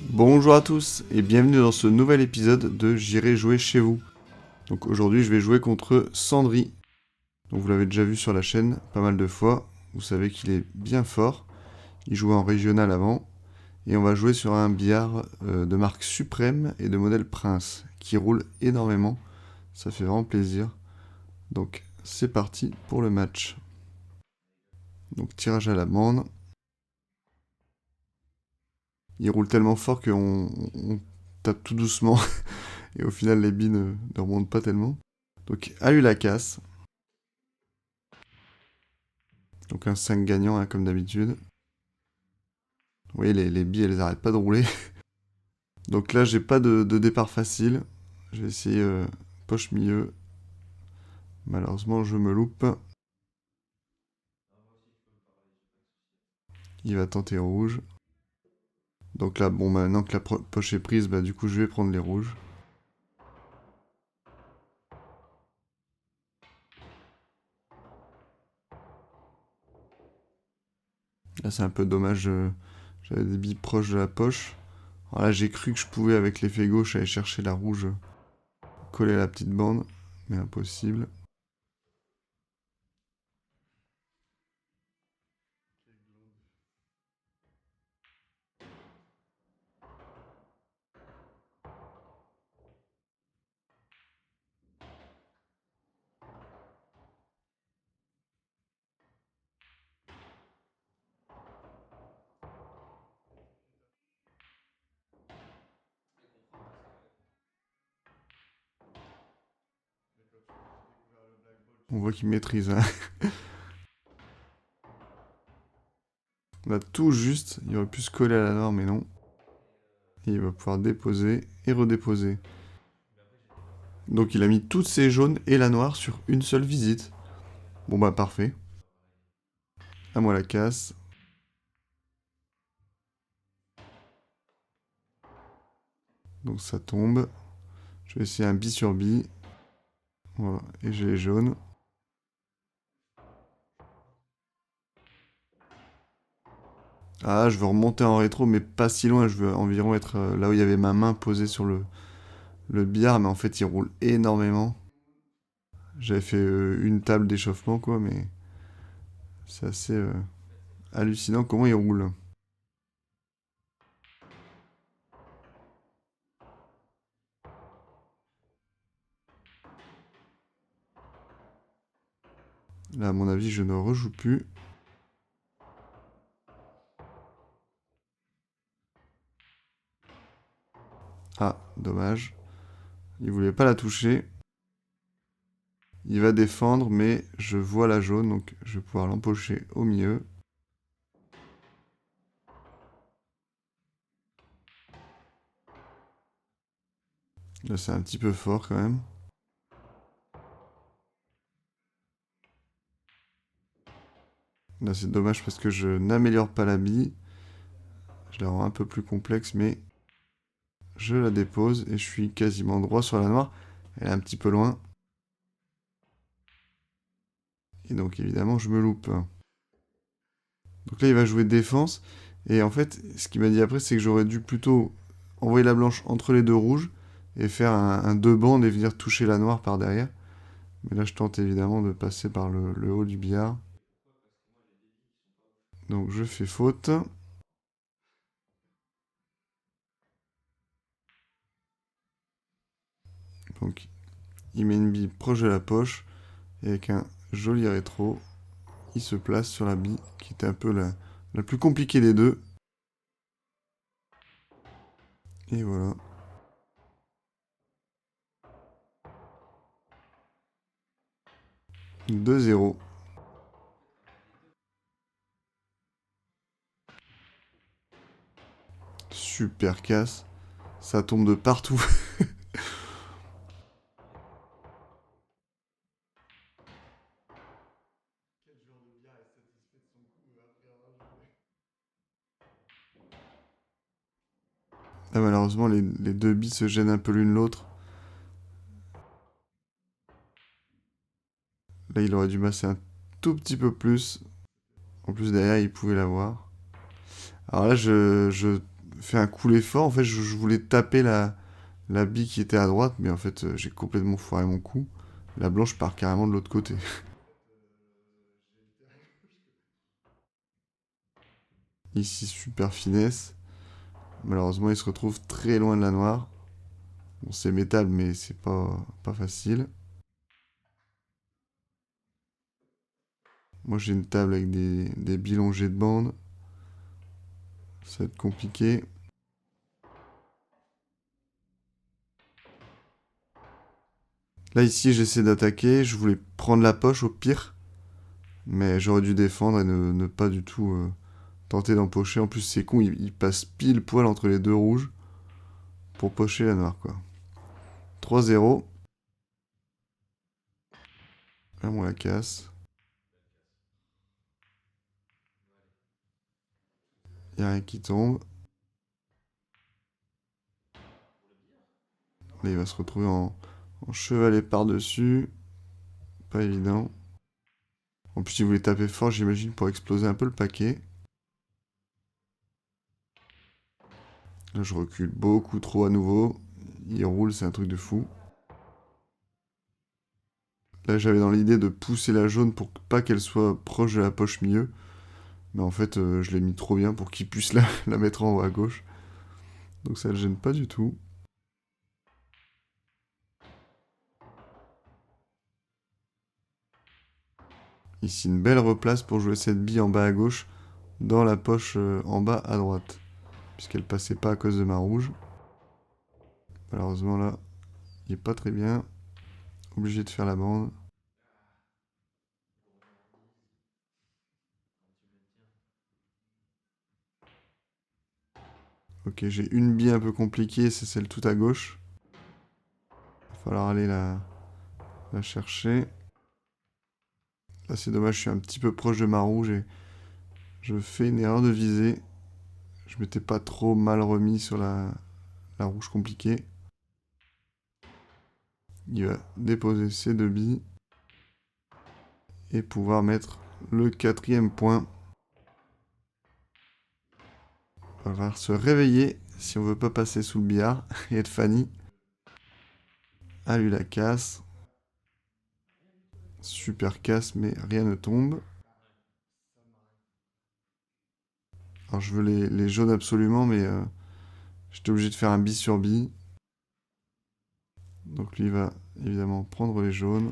Bonjour à tous et bienvenue dans ce nouvel épisode de J'irai jouer chez vous. Donc aujourd'hui je vais jouer contre Sandry. Donc vous l'avez déjà vu sur la chaîne pas mal de fois, vous savez qu'il est bien fort. Il jouait en régional avant et on va jouer sur un billard de marque Suprême et de modèle Prince qui roule énormément. Ça fait vraiment plaisir. Donc c'est parti pour le match. Donc tirage à la bande. Il roule tellement fort qu'on tape tout doucement et au final les billes ne remontent pas tellement. Donc a eu la casse. Donc un 5 gagnant, hein, comme d'habitude. Vous voyez, les billes, elles arrêtent pas de rouler. Donc là, j'ai pas de départ facile. Je vais essayer poche milieu. Malheureusement, je me loupe. Il va tenter rouge. Donc là, bon, maintenant que la poche est prise, bah du coup, je vais prendre les rouges. Là, c'est un peu dommage. J'avais des billes proches de la poche. Alors là, j'ai cru que je pouvais, avec l'effet gauche, aller chercher la rouge, coller à la petite bande. Mais impossible. On voit qu'il maîtrise, hein. On a tout juste. Il aurait pu se coller à la noire, mais non. Et il va pouvoir déposer et redéposer. Donc il a mis toutes ses jaunes et la noire sur une seule visite. Bon bah parfait. À moi la casse. Donc ça tombe. Je vais essayer un bi sur bi. Voilà. Et j'ai les jaunes. Ah, je veux remonter en rétro, mais pas si loin. Je veux environ être là où il y avait ma main posée sur le billard. Mais en fait, il roule énormément. J'avais fait une table d'échauffement, quoi, mais c'est assez hallucinant comment il roule. Là, à mon avis, je ne rejoue plus. Ah, dommage. Il voulait pas la toucher. Il va défendre, mais je vois la jaune, donc je vais pouvoir l'empocher au milieu. Là, c'est un petit peu fort quand même. Là, c'est dommage parce que je n'améliore pas la bille. Je la rends un peu plus complexe, mais je la dépose et je suis quasiment droit sur la noire. Elle est un petit peu loin. Et donc, évidemment, je me loupe. Donc là, il va jouer défense. Et en fait, ce qu'il m'a dit après, c'est que j'aurais dû plutôt envoyer la blanche entre les deux rouges et faire un deux bandes et venir toucher la noire par derrière. Mais là, je tente évidemment de passer par le haut du billard. Donc, je fais faute. Donc, il met une bille proche de la poche. Et avec un joli rétro, il se place sur la bille, qui était un peu la plus compliquée des deux. Et voilà. 2-0. Super casse. Ça tombe de partout. Là, malheureusement, les deux billes se gênent un peu l'une l'autre. Là, il aurait dû masser un tout petit peu plus. En plus, derrière, il pouvait l'avoir. Alors là, fait un coup l'effort. En fait, je voulais taper la bille qui était à droite, mais en fait, j'ai complètement foiré mon coup. La blanche part carrément de l'autre côté. Ici, super finesse. Malheureusement, il se retrouve très loin de la noire. Bon, c'est métal, mais c'est pas facile. Moi, j'ai une table avec des billes longées de bande. Ça va être compliqué. Là, ici, j'essaie d'attaquer. Je voulais prendre la poche au pire. Mais j'aurais dû défendre et ne pas du tout tenter d'empocher. En plus, c'est con, il passe pile poil entre les deux rouges pour pocher la noire, quoi. 3-0. Là, on la casse. Il n'y a rien qui tombe. Là, il va se retrouver en chevalet par-dessus. Pas évident. En plus, il voulait taper fort, j'imagine, pour exploser un peu le paquet. Là, je recule beaucoup trop à nouveau. Il roule, c'est un truc de fou. Là, j'avais dans l'idée de pousser la jaune pour pas qu'elle soit proche de la poche milieu. Mais en fait, je l'ai mis trop bien pour qu'il puisse la mettre en haut à gauche. Donc ça le gêne pas du tout. Ici, une belle replace pour jouer cette bille en bas à gauche dans la poche en bas à droite. Puisqu'elle passait pas à cause de ma rouge. Malheureusement, là, il est pas très bien. Obligé de faire la bande. Ok, j'ai une bille un peu compliquée, c'est celle tout à gauche. Il va falloir aller la chercher. Là, c'est dommage, je suis un petit peu proche de ma rouge et je fais une erreur de visée. Je m'étais pas trop mal remis sur la rouge compliquée. Il va déposer ses deux billes et pouvoir mettre le quatrième point. Il va falloir se réveiller si on veut pas passer sous le billard et être Fanny. Ah, lui la casse. Super casse, mais rien ne tombe. Alors je veux les jaunes absolument, mais j'étais obligé de faire un bis sur bille. Donc lui va évidemment prendre les jaunes.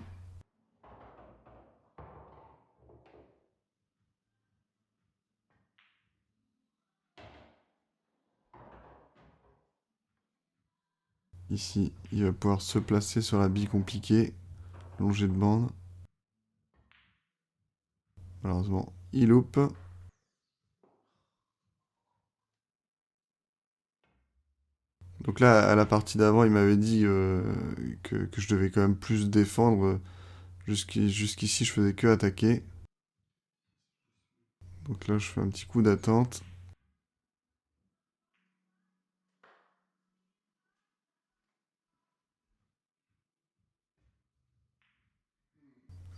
Ici, il va pouvoir se placer sur la bille compliquée. Longée de bande. Malheureusement, il loupe. Donc là, à la partie d'avant, il m'avait dit que je devais quand même plus défendre. Jusqu'ici, je faisais que attaquer. Donc là, je fais un petit coup d'attente.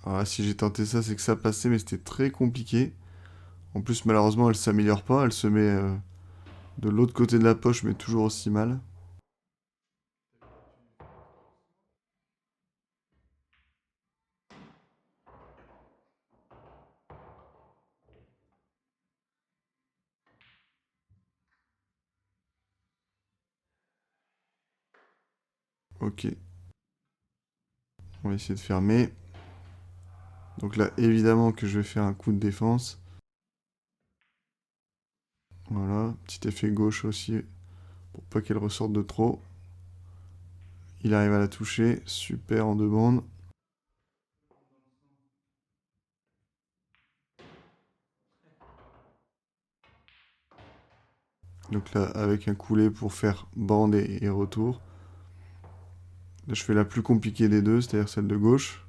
Alors là, si j'ai tenté ça, c'est que ça passait, mais c'était très compliqué. En plus, malheureusement, elle s'améliore pas. Elle se met de l'autre côté de la poche, mais toujours aussi mal. Ok, on va essayer de fermer. Donc là, évidemment que je vais faire un coup de défense. Voilà, petit effet gauche aussi, pour pas qu'elle ressorte de trop. Il arrive à la toucher, super en deux bandes. Donc là, avec un coulet pour faire bande et retour. Là, je fais la plus compliquée des deux, c'est-à-dire celle de gauche.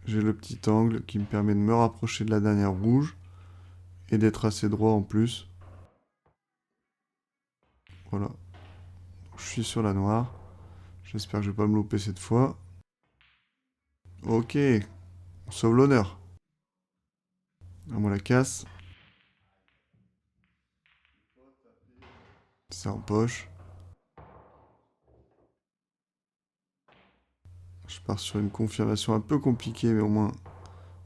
J'ai le petit angle qui me permet de me rapprocher de la dernière rouge et d'être assez droit en plus. Voilà, je suis sur la noire. J'espère que je vais pas me louper cette fois. Ok, on sauve l'honneur. On la casse. C'est en poche. Je pars sur une confirmation un peu compliquée, mais au moins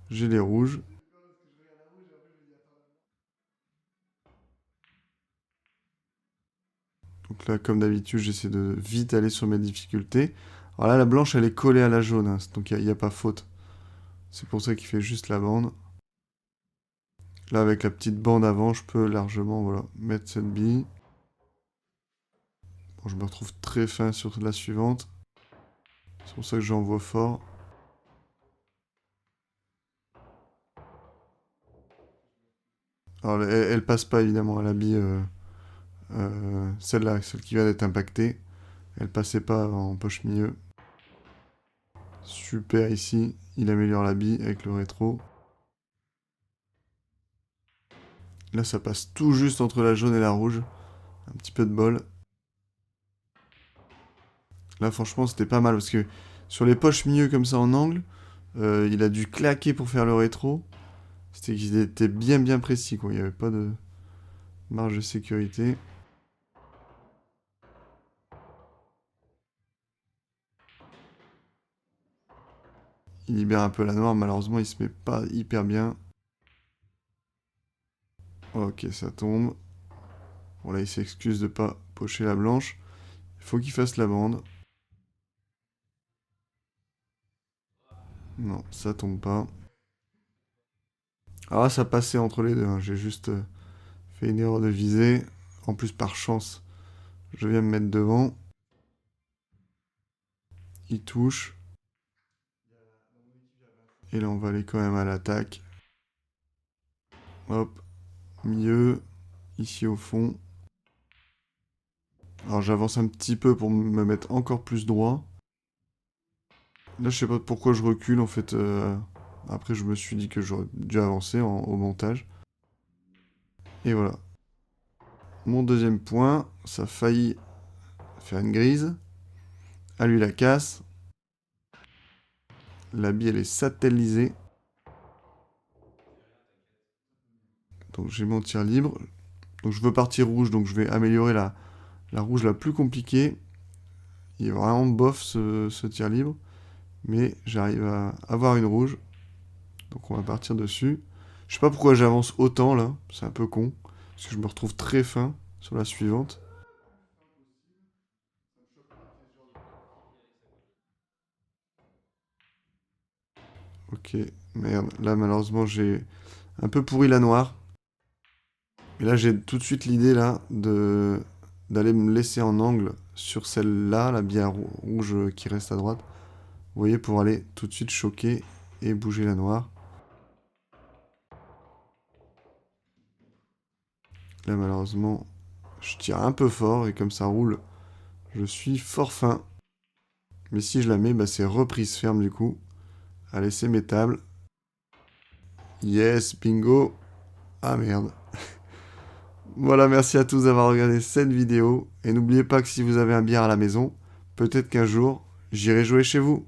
j'ai les rouges. Donc là, comme d'habitude, j'essaie de vite aller sur mes difficultés. Alors là, la blanche, elle est collée à la jaune, hein, donc il n'y a pas faute. C'est pour ça qu'il fait juste la bande. Là, avec la petite bande avant, je peux largement voilà, mettre cette bille. Bon, je me retrouve très fin sur la suivante. C'est pour ça que j'envoie fort. Alors, elle passe pas évidemment à la bille, celle-là, celle qui vient d'être impactée. Elle passait pas en poche milieu. Super ici, il améliore la bille avec le rétro. Là, ça passe tout juste entre la jaune et la rouge. Un petit peu de bol. Là, franchement, c'était pas mal parce que sur les poches milieu comme ça en angle, il a dû claquer pour faire le rétro. C'était qu'ils étaient bien bien précis, quoi. Il n'y avait pas de marge de sécurité. Il libère un peu la noire, malheureusement, il se met pas hyper bien. Ok, ça tombe. Bon, là, il s'excuse de pas pocher la blanche. Il faut qu'il fasse la bande. Non, ça tombe pas. Ah, ça passait entre les deux, hein. J'ai juste fait une erreur de visée. En plus, par chance, je viens me mettre devant. Il touche. Et là, on va aller quand même à l'attaque. Hop, milieu. Ici au fond. Alors, j'avance un petit peu pour me mettre encore plus droit. Là, je sais pas pourquoi je recule, en fait. Après, je me suis dit que j'aurais dû avancer au montage. Et voilà. Mon deuxième point, ça a failli faire une grise. À lui la casse. La bille, elle est satellisée. Donc j'ai mon tir libre. Donc je veux partir rouge, donc je vais améliorer la rouge la plus compliquée. Il est vraiment bof ce tir libre. Mais j'arrive à avoir une rouge. Donc on va partir dessus. Je sais pas pourquoi j'avance autant là. C'est un peu con. Parce que je me retrouve très fin sur la suivante. Ok, merde. Là malheureusement j'ai un peu pourri la noire. Et là j'ai tout de suite l'idée là d'aller me laisser en angle sur celle-là, la bière rouge qui reste à droite. Vous voyez, pour aller tout de suite choquer et bouger la noire. Là malheureusement je tire un peu fort et comme ça roule, je suis fort fin. Mais si je la mets, bah, c'est reprise ferme du coup. Allez, c'est mes tables. Yes, bingo. Ah merde. Voilà, merci à tous d'avoir regardé cette vidéo. Et n'oubliez pas que si vous avez un bière à la maison, peut-être qu'un jour, j'irai jouer chez vous.